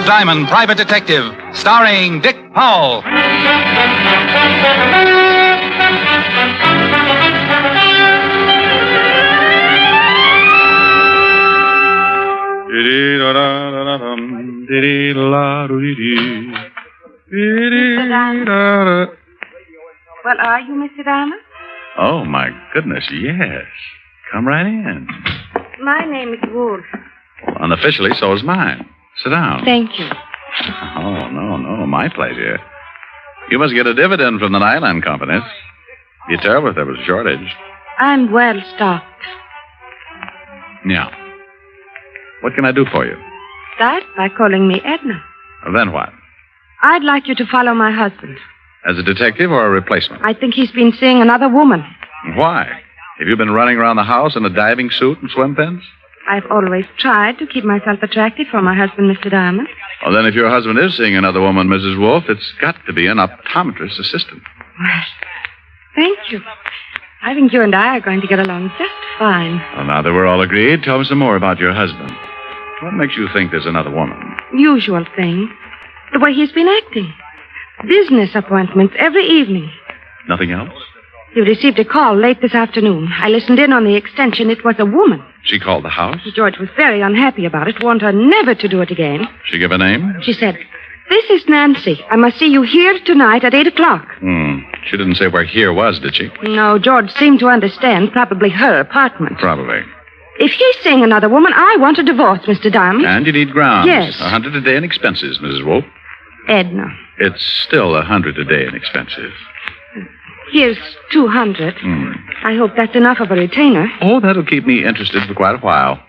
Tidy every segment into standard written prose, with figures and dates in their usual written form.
Diamond, Private Detective, starring Dick Powell. Well, are you, Mr. Diamond? Oh, my goodness, yes. Come right in. My name is Wolfe. Unofficially, so is mine. Sit down. Thank you. Oh, no, my pleasure. You must get a dividend from the Nylon companies. Be terrible if there was a shortage. I'm well stocked. Yeah. What can I do for you? Start by calling me Edna. Then what? I'd like you to follow my husband. As a detective or a replacement? I think he's been seeing another woman. Why? Have you been running around the house in a diving suit and swim pins? I've always tried to keep myself attractive for my husband, Mr. Diamond. Well, then if your husband is seeing another woman, Mrs. Wolfe, it's got to be an optometrist assistant. Well, thank you. I think you and I are going to get along just fine. Well, now that we're all agreed, tell me some more about your husband. What makes you think there's another woman? Usual thing. The way he's been acting. Business appointments every evening. Nothing else? He received a call late this afternoon. I listened in on the extension. It was a woman. She called the house? George was very unhappy about it, warned her never to do it again. She give a name? She said, "This is Nancy. I must see you here tonight at 8 o'clock. She didn't say where here was, did she? No, George seemed to understand. Probably her apartment. Probably. If he's seeing another woman, I want a divorce, Mr. Diamond. And you need grounds. Yes. $100 a day in expenses, Mrs. Wolfe. Edna. It's still $100 a day in expenses. Here's 200. I hope that's enough of a retainer. Oh, that'll keep me interested for quite a while.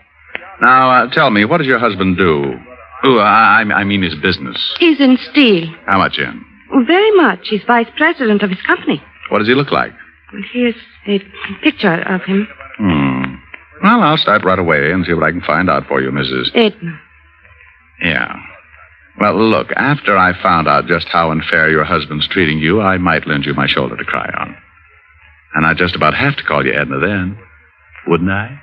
Now, tell me, what does your husband do? Oh, I mean his business. He's in steel. How much in? Very much. He's vice president of his company. What does he look like? Well, here's a picture of him. Well, I'll start right away and see what I can find out for you, Mrs. Edna. Yeah. Well, look, after I found out just how unfair your husband's treating you, I might lend you my shoulder to cry on. And I'd just about have to call you Edna then, wouldn't I?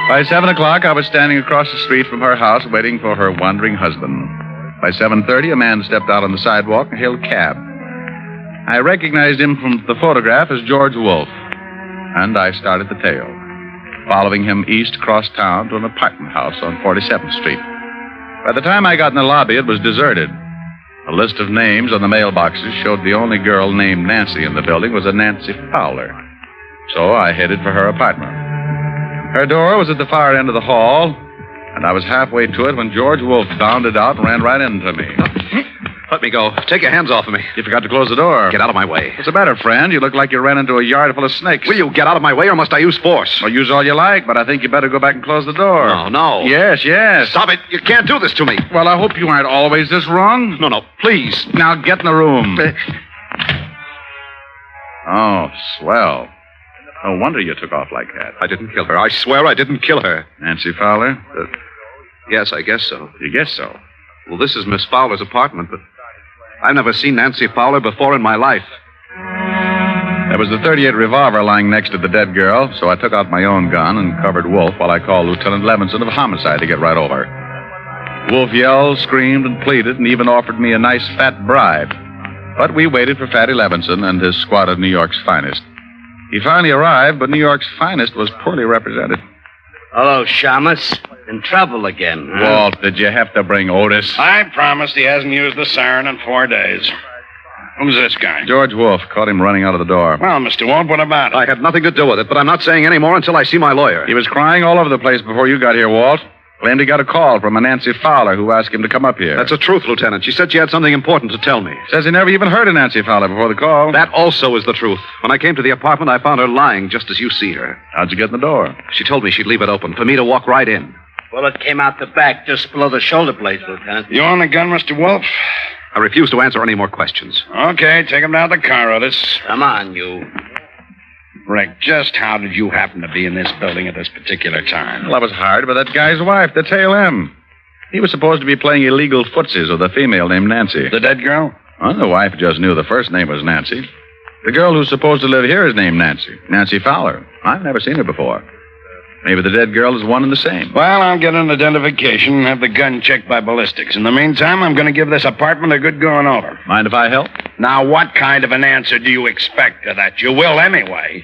By 7 o'clock, I was standing across the street from her house waiting for her wandering husband. By 7:30, a man stepped out on the sidewalk and hailed a cab. I recognized him from the photograph as George Wolfe, and I started the tale, following him east across town to an apartment house on 47th Street. By the time I got in the lobby, it was deserted. A list of names on the mailboxes showed the only girl named Nancy in the building was a Nancy Fowler. So I headed for her apartment. Her door was at the far end of the hall, and I was halfway to it when George Wolfe bounded out and ran right into me. Let me go. Take your hands off of me. You forgot to close the door. Get out of my way. What's the matter, friend? You look like you ran into a yard full of snakes. Will you get out of my way, or must I use force? Well, use all you like, but I think you better go back and close the door. No. Yes. Stop it. You can't do this to me. Well, I hope you aren't always this wrong. No, please. Now get in the room. Oh, swell. No wonder you took off like that. I didn't kill her. I swear I didn't kill her. Nancy Fowler? Yes, I guess so. You guess so? Well, this is Miss Fowler's apartment, but I've never seen Nancy Fowler before in my life. There was the .38 revolver lying next to the dead girl, so I took out my own gun and covered Wolfe while I called Lieutenant Levinson of homicide to get right over. Wolfe yelled, screamed, and pleaded, and even offered me a nice fat bribe. But we waited for Fatty Levinson and his squad of New York's finest. He finally arrived, but New York's finest was poorly represented. Hello, Shamus. In trouble again, huh? Walt, did you have to bring Otis? I promised he hasn't used the siren in 4 days. Who's this guy? George Wolfe. Caught him running out of the door. Well, Mr. Wolfe, what about it? I had nothing to do with it, but I'm not saying any more until I see my lawyer. He was crying all over the place before you got here, Walt. Claimed he got a call from a Nancy Fowler who asked him to come up here. That's the truth, Lieutenant. She said she had something important to tell me. Says he never even heard of Nancy Fowler before the call. That also is the truth. When I came to the apartment, I found her lying just as you see her. How'd you get in the door? She told me she'd leave it open for me to walk right in. Bullet came out the back, just below the shoulder blades, Lieutenant. You own the gun, Mr. Wolfe? I refuse to answer any more questions. Okay, take him down to the car, Otis. Come on, you. Rick, just how did you happen to be in this building at this particular time? Well, I was hired by that guy's wife, the tail M. He was supposed to be playing illegal footsies with a female named Nancy. The dead girl? Well, the wife just knew the first name was Nancy. The girl who's supposed to live here is named Nancy. Nancy Fowler. I've never seen her before. Maybe the dead girl is one and the same. Well, I'll get an identification and have the gun checked by ballistics. In the meantime, I'm going to give this apartment a good going over. Mind if I help? Now, what kind of an answer do you expect to that? You will anyway.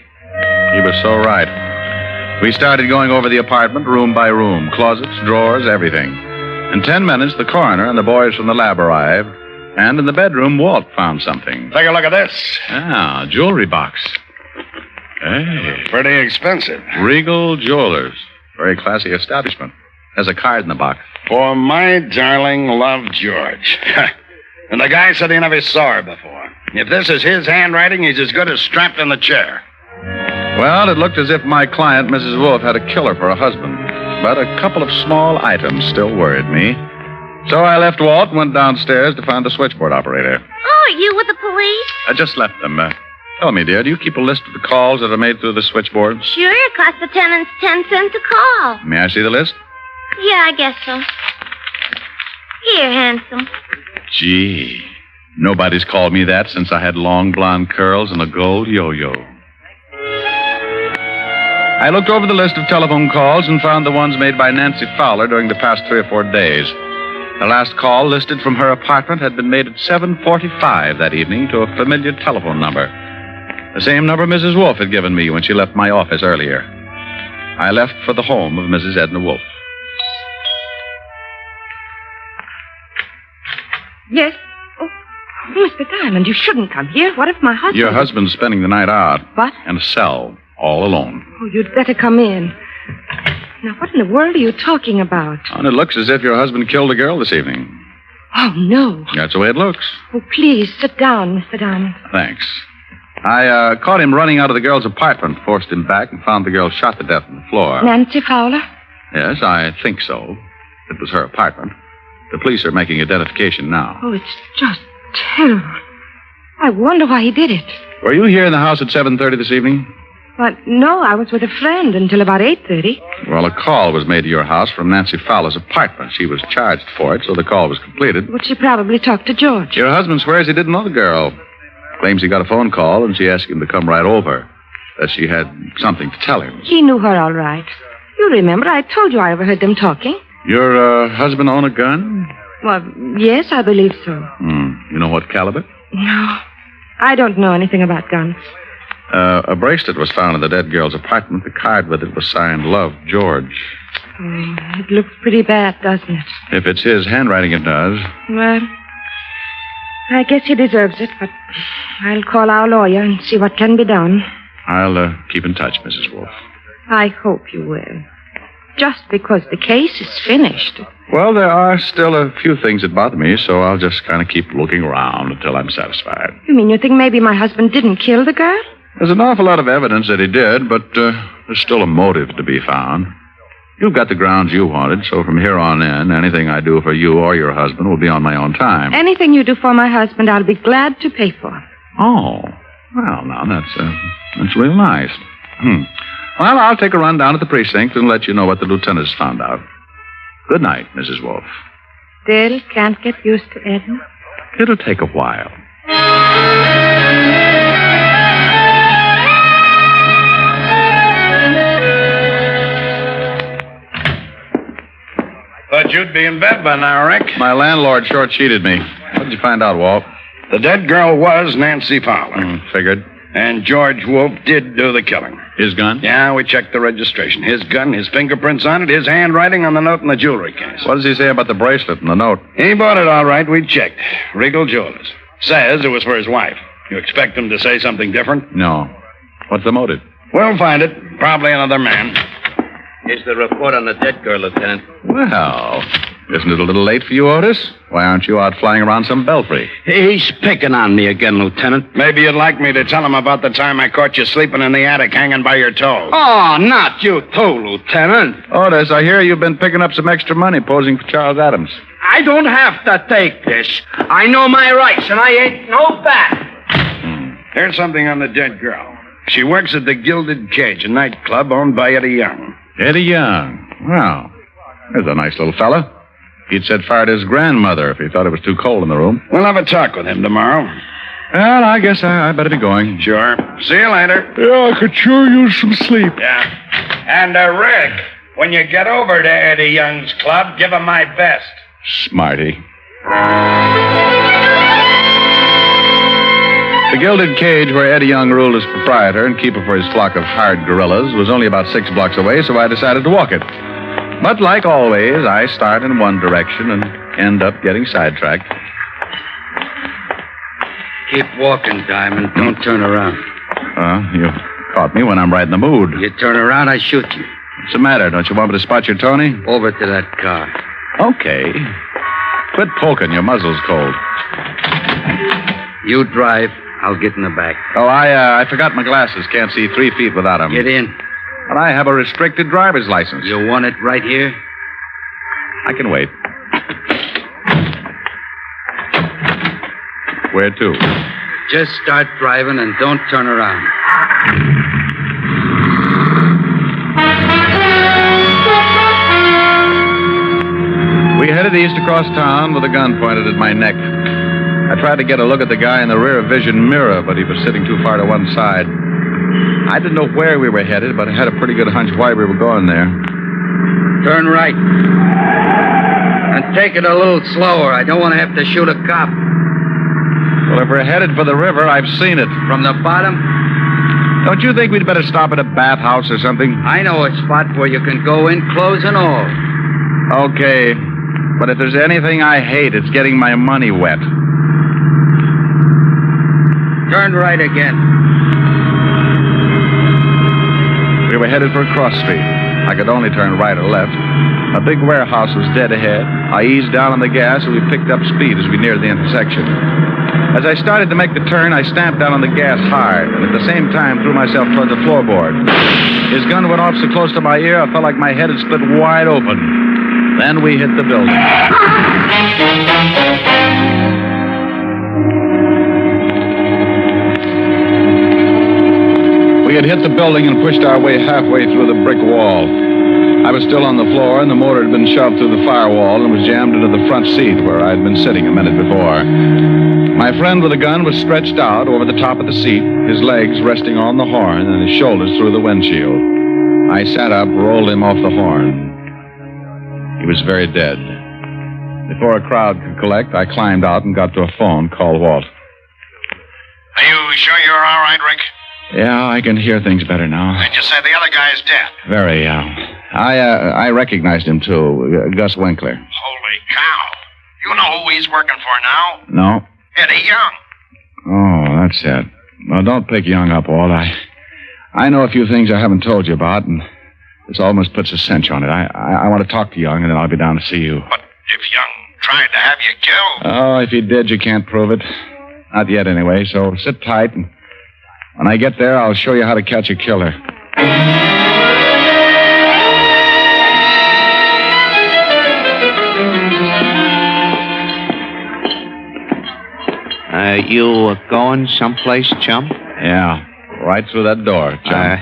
He was so right. We started going over the apartment room by room, closets, drawers, everything. In 10 minutes, the coroner and the boys from the lab arrived, and in the bedroom, Walt found something. Take a look at this. Ah, jewelry box. Hey. Pretty expensive. Regal Jewelers. Very classy establishment. There's a card in the box. For my darling love, George. And the guy said he never saw her before. If this is his handwriting, he's as good as strapped in the chair. Well, it looked as if my client, Mrs. Wolfe, had a killer for a husband. But a couple of small items still worried me. So I left Walt and went downstairs to find the switchboard operator. Oh, you with the police? I just left them. Tell me, dear, do you keep a list of the calls that are made through the switchboard? Sure, it costs the tenants 10 cents a call. May I see the list? Yeah, I guess so. Here, handsome. Gee, nobody's called me that since I had long blonde curls and a gold yo-yo. I looked over the list of telephone calls and found the ones made by Nancy Fowler during the past 3 or 4 days. The last call listed from her apartment had been made at 7:45 that evening to a familiar telephone number. The same number Mrs. Wolfe had given me when she left my office earlier. I left for the home of Mrs. Edna Wolfe. Yes? Oh, Mr. Diamond, you shouldn't come here. What if my husband... Your husband's spending the night out. What? In a cell, all alone. Oh, you'd better come in. Now, what in the world are you talking about? And it looks as if your husband killed a girl this evening. Oh, no. That's the way it looks. Oh, please, sit down, Mr. Diamond. Thanks. I caught him running out of the girl's apartment, forced him back, and found the girl shot to death on the floor. Nancy Fowler? Yes, I think so. It was her apartment. The police are making identification now. Oh, it's just terrible. I wonder why he did it. Were you here in the house at 7:30 this evening? Well, no, I was with a friend until about 8:30. Well, a call was made to your house from Nancy Fowler's apartment. She was charged for it, so the call was completed. But she probably talked to George. Your husband swears he didn't know the girl. Claims he got a phone call, and she asked him to come right over. That she had something to tell him. He knew her all right. You remember, I told you I overheard them talking. Your husband own a gun? Well, yes, I believe so. You know what caliber? No, I don't know anything about guns. A bracelet was found in the dead girl's apartment. The card with it was signed Love, George. Oh, it looks pretty bad, doesn't it? If it's his handwriting, it does. Well, I guess he deserves it, but I'll call our lawyer and see what can be done. I'll keep in touch, Mrs. Wolfe. I hope you will. Just because the case is finished. Well, there are still a few things that bother me, so I'll just kind of keep looking around until I'm satisfied. You mean you think maybe my husband didn't kill the girl? There's an awful lot of evidence that he did, but there's still a motive to be found. You've got the grounds you wanted, so from here on in, anything I do for you or your husband will be on my own time. Anything you do for my husband, I'll be glad to pay for. Oh, well, now, that's real nice. Well, I'll take a run down at the precinct and let you know what the lieutenant's found out. Good night, Mrs. Wolfe. Still can't get used to Edna? It'll take a while. Thought you'd be in bed by now, Rick. My landlord short-cheated me. What did you find out, Walt? The dead girl was Nancy Fowler. Figured. And George Wolfe did do the killing. His gun? Yeah, we checked the registration. His gun, his fingerprints on it, his handwriting on the note in the jewelry case. What does he say about the bracelet and the note? He bought it all right. We checked. Regal Jewelers. Says it was for his wife. You expect him to say something different? No. What's the motive? We'll find it. Probably another man. Here's the report on the dead girl, Lieutenant. Well, Isn't it a little late for you, Otis? Why aren't you out flying around some belfry? He's picking on me again, Lieutenant. Maybe you'd like me to tell him about the time I caught you sleeping in the attic hanging by your toe. Oh, not you too, Lieutenant. Otis, I hear you've been picking up some extra money posing for Charles Adams. I don't have to take this. I know my rights, and I ain't no bat. Here's something on the dead girl. She works at the Gilded Cage, a nightclub owned by Eddie Young. Eddie Young. Well, there's a nice little fella. He'd set fire to his grandmother if he thought it was too cold in the room. We'll have a talk with him tomorrow. Well, I guess I better be going. Sure. See you later. Yeah, I could sure use some sleep. Yeah. And, Rick, when you get over to Eddie Young's club, give him my best. Smarty. The Gilded Cage, where Eddie Young ruled as proprietor and keeper for his flock of hired gorillas, was only about 6 blocks away, so I decided to walk it. But like always, I start in one direction and end up getting sidetracked. Keep walking, Diamond. Don't turn around. You caught me when I'm right in the mood. You turn around, I shoot you. What's the matter? Don't you want me to spot your Tony? Over to that car. Okay. Quit poking. Your muzzle's cold. You drive. I'll get in the back. Oh, I forgot my glasses. Can't see 3 feet without them. Get in. But I have a restricted driver's license. You want it right here? I can wait. Where to? Just start driving and don't turn around. We headed east across town with a gun pointed at my neck. I tried to get a look at the guy in the rear vision mirror, but he was sitting too far to one side. I didn't know where we were headed, but I had a pretty good hunch why we were going there. Turn right. And take it a little slower. I don't want to have to shoot a cop. Well, if we're headed for the river, I've seen it. From the bottom? Don't you think we'd better stop at a bathhouse or something? I know a spot where you can go in, clothes and all. Okay. But if there's anything I hate, it's getting my money wet. Turn right again. We were headed for a cross street. I could only turn right or left. A big warehouse was dead ahead. I eased down on the gas, and we picked up speed as we neared the intersection. As I started to make the turn, I stamped down on the gas hard, and at the same time threw myself toward the floorboard. His gun went off so close to my ear, I felt like my head had split wide open. Then we hit the building. We had hit the building and pushed our way halfway through the brick wall. I was still on the floor, and the motor had been shoved through the firewall and was jammed into the front seat where I had been sitting a minute before. My friend with the gun was stretched out over the top of the seat, his legs resting on the horn and his shoulders through the windshield. I sat up, rolled him off the horn. He was very dead. Before a crowd could collect, I climbed out and got to a phone, called Walt. Are you sure you're all right, Rick? Yeah, I can hear things better now. Did you say the other guy's dead? Very, I recognized him, too. Gus Winkler. Holy cow. You know who he's working for now? No? Eddie Young. Oh, that's it. Well, don't pick Young up, Walt. I know a few things I haven't told you about, and this almost puts a cinch on it. I want to talk to Young, and then I'll be down to see you. But if Young tried to have you killed... Oh, if he did, you can't prove it. Not yet, anyway, so sit tight, and when I get there, I'll show you how to catch a killer. You going someplace, chum? Yeah, right through that door, chum.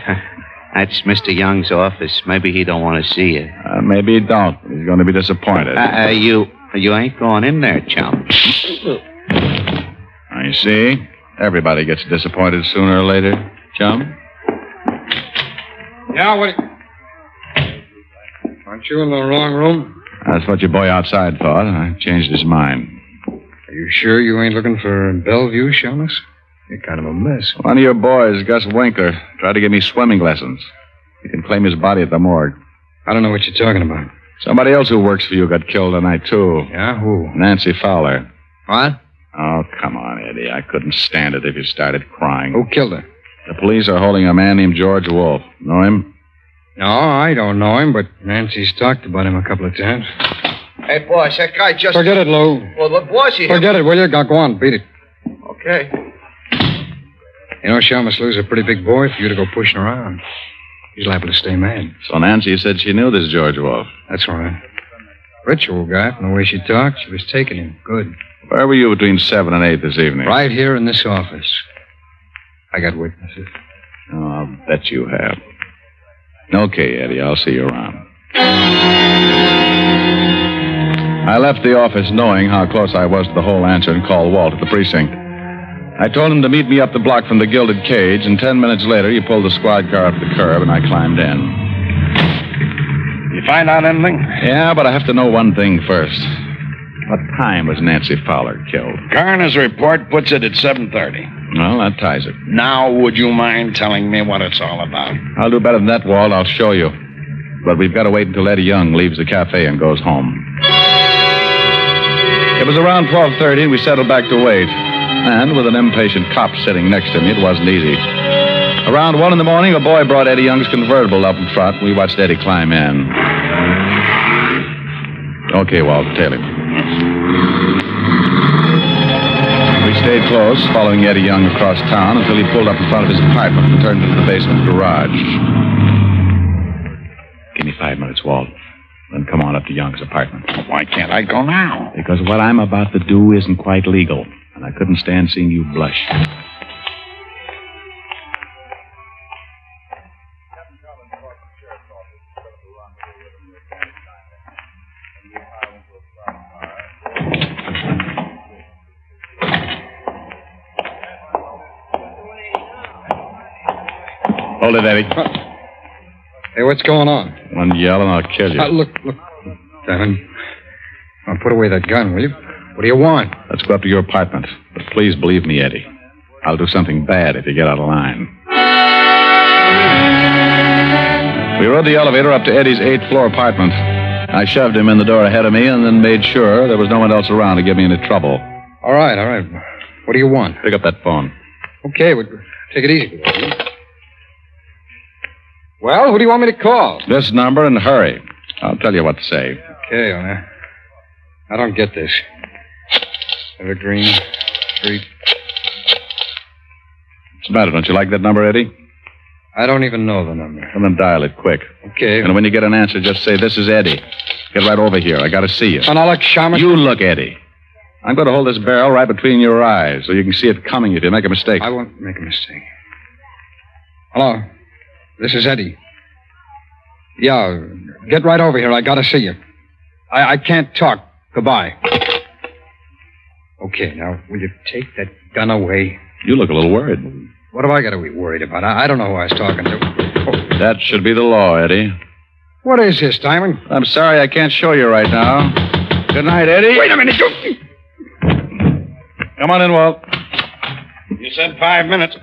That's Mr. Young's office. Maybe he don't want to see you. Maybe he don't. He's going to be disappointed. You ain't going in there, chum. I see. Everybody gets disappointed sooner or later, chum. Yeah, what... Aren't you in the wrong room? That's what your boy outside thought. I changed his mind. Are you sure you ain't looking for Bellevue, Shamus? You're kind of a mess. One of your boys, Gus Winkler, tried to give me swimming lessons. He can claim his body at the morgue. I don't know what you're talking about. Somebody else who works for you got killed tonight, too. Yeah, who? Nancy Fowler. What? Oh, come on, Eddie. I couldn't stand it if you started crying. Who killed her? The police are holding a man named George Wolfe. Know him? No, I don't know him, but Nancy's talked about him a couple of times. Hey, boss, that guy just... Forget it, Lou. Well, look, boss, he... Forget it, will you? Go on, beat it. Okay. You know, Shamus Lou's a pretty big boy for you to go pushing around. He's liable to stay mad. So Nancy said she knew this George Wolfe. That's right. Ritual guy, from the way she talked, she was taking him. Good. Where were you between 7 and 8 this evening? Right here in this office. I got witnesses. Oh, I'll bet you have. Okay, Eddie, I'll see you around. I left the office knowing how close I was to the whole answer and called Walt at the precinct. I told him to meet me up the block from the Gilded Cage, and 10 minutes later, he pulled the squad car up to the curb, and I climbed in. You find out anything? Yeah, but I have to know one thing first. What time was Nancy Fowler killed? Coroner's report puts it at 7:30. Well, that ties it. Now, would you mind telling me what it's all about? I'll do better than that, Walt. I'll show you. But we've got to wait until Eddie Young leaves the cafe and goes home. It was around 12:30, and we settled back to wait. And with an impatient cop sitting next to me, it wasn't easy. Around 1 in the morning, a boy brought Eddie Young's convertible up in front. We watched Eddie climb in. Okay, Walt, tail him. We stayed close, following Eddie Young across town until he pulled up in front of his apartment and turned into the basement garage. Give me 5 minutes, Walt. Then come on up to Young's apartment. Why can't I go now? Because what I'm about to do isn't quite legal, and I couldn't stand seeing you blush. Hold it, Eddie. Hey, what's going on? One yell and I'll kill you. Look. Simon. Now, put away that gun, will you? What do you want? Let's go up to your apartment. But please believe me, Eddie. I'll do something bad if you get out of line. We rode the elevator up to Eddie's 8th floor apartment. I shoved him in the door ahead of me and then made sure there was no one else around to give me any trouble. All right. What do you want? Pick up that phone. Okay, take it easy. Well, who do you want me to call? This number and hurry. I'll tell you what to say. Okay, I don't get this. Evergreen Street. What's the matter? Don't you like that number, Eddie? I don't even know the number. Well, then dial it quick. Okay. And when you get an answer, just say, "This is Eddie. Get right over here. I got to see you." And I'll look, Shamus. You look, Eddie. I'm going to hold this barrel right between your eyes so you can see it coming if you make a mistake. I won't make a mistake. Hello. This is Eddie. Yeah, get right over here. I got to see you. I can't talk. Goodbye. Okay, now, will you take that gun away? You look a little worried. What have I got to be worried about? I don't know who I was talking to. Oh. That should be the law, Eddie. What is this, Diamond? I'm sorry I can't show you right now. Good night, Eddie. Wait a minute. Come on in, Walt. You said 5 minutes.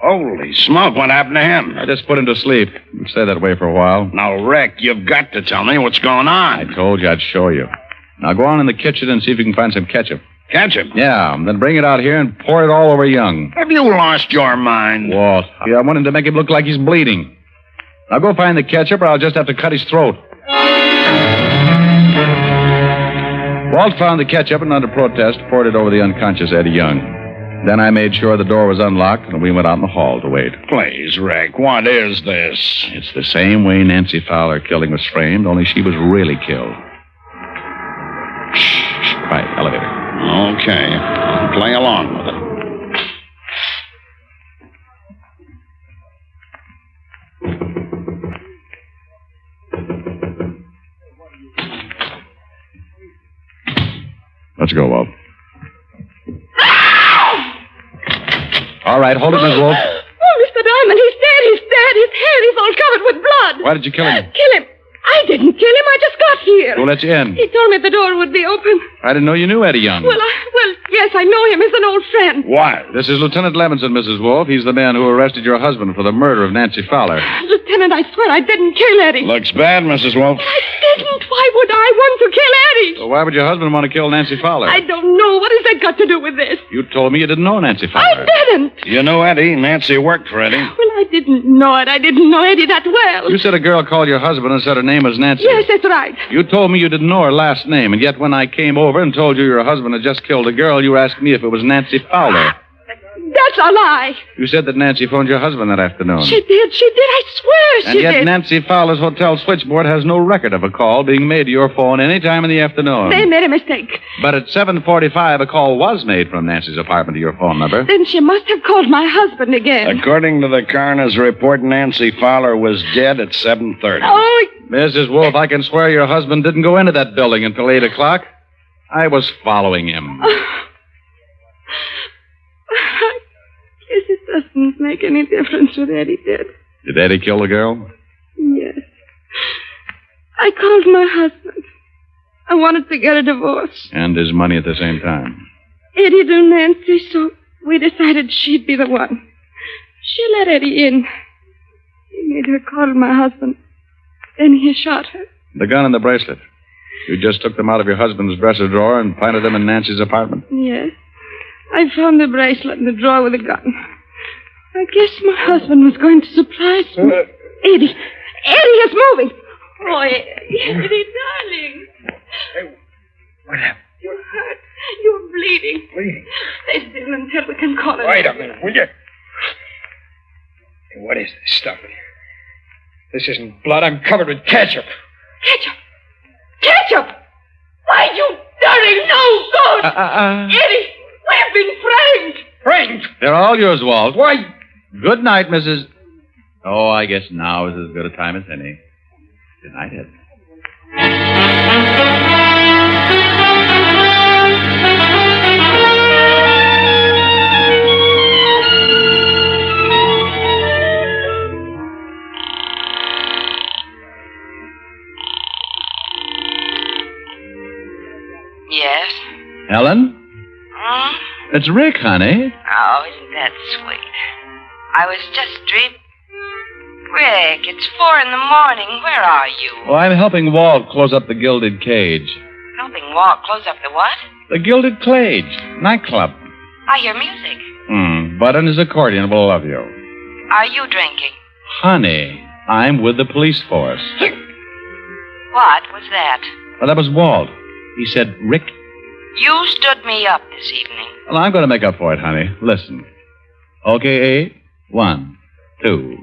Holy smoke, what happened to him? I just put him to sleep. He'll stay that way for a while. Now, Rick, you've got to tell me what's going on. I told you I'd show you. Now go on in the kitchen and see if you can find some ketchup. Ketchup? Yeah, then bring it out here and pour it all over Young. Have you lost your mind? Walt, I want him to make him look like he's bleeding. Now go find the ketchup or I'll just have to cut his throat. Walt found the ketchup and under protest poured it over the unconscious Eddie Young. Then I made sure the door was unlocked and we went out in the hall to wait. Please, Rick, what is this? It's the same way Nancy Fowler killing was framed, only she was really killed. Shh, quiet, elevator. Okay, I'll play along with it. Let's go, Walt. All right, hold it, Miss Wolfe. Oh, Mr. Diamond, he's dead. His hair is all covered with blood. Why did you kill him? Kill him? I didn't kill him. I just got here. Who let you in? He told me the door would be open. I didn't know you knew Eddie Young. Well, yes, I know him. He's an old friend. What? This is Lieutenant Levinson, Mrs. Wolfe. He's the man who arrested your husband for the murder of Nancy Fowler. Lieutenant, I swear I didn't kill Eddie. Looks bad, Mrs. Wolfe. I didn't. Why would I want to kill Eddie? So why would your husband want to kill Nancy Fowler? I don't know. What has that got to do with this? You told me you didn't know Nancy Fowler. I didn't. You know Eddie. Nancy worked for Eddie. Well, I didn't know it. I didn't know Eddie that well. You said a girl called your husband and said her name was Nancy. Yes, that's right. You told me you didn't know her last name, and yet when I came over and told you your husband had just killed a girl, you asked me if it was Nancy Fowler. That's a lie. You said that Nancy phoned your husband that afternoon. She did. I swear And she yet did. Nancy Fowler's hotel switchboard has no record of a call being made to your phone any time in the afternoon. They made a mistake. But at 7:45, a call was made from Nancy's apartment to your phone number. Then she must have called my husband again. According to the coroner's report, Nancy Fowler was dead at 7:30. Oh, Mrs. Wolfe, I can swear your husband didn't go into that building until 8 o'clock. I was following him. I guess it doesn't make any difference what Eddie did. Did Eddie kill the girl? Yes. I called my husband. I wanted to get a divorce. And his money at the same time. Eddie knew Nancy, so we decided she'd be the one. She let Eddie in. He made her call my husband. Then he shot her. The gun and the bracelet. You just took them out of your husband's dresser drawer and planted them in Nancy's apartment? Yes. I found the bracelet in the drawer with the gun. I guess my husband was going to surprise me. Eddie! Eddie is moving! Oh, Eddie, darling. Hey, what happened? You're hurt. You're bleeding. Bleeding? Stay still until we can call it. Wait a minute, will you? Hey, what is this stuff? This isn't blood. I'm covered with ketchup. Ketchup! Ketchup! Why, you dirty no-good! Eddie, we've been framed! Framed? They're all yours, Walt. Why? Good night, Mrs. Oh, I guess now is as good a time as any. Good night, Ed. Yes? Helen? Hmm? It's Rick, honey. Oh, isn't that sweet? I was just dreaming. Rick, it's 4 a.m. Where are you? Well, I'm helping Walt close up the Gilded Cage. Helping Walt close up the what? The Gilded Cage. Nightclub. I hear music. Bud and his accordion will love you. Are you drinking? Honey, I'm with the police force. What was that? Well, that was Walt. He said, Rick. You stood me up this evening. Well, I'm going to make up for it, honey. Listen. Okay, 1, 2,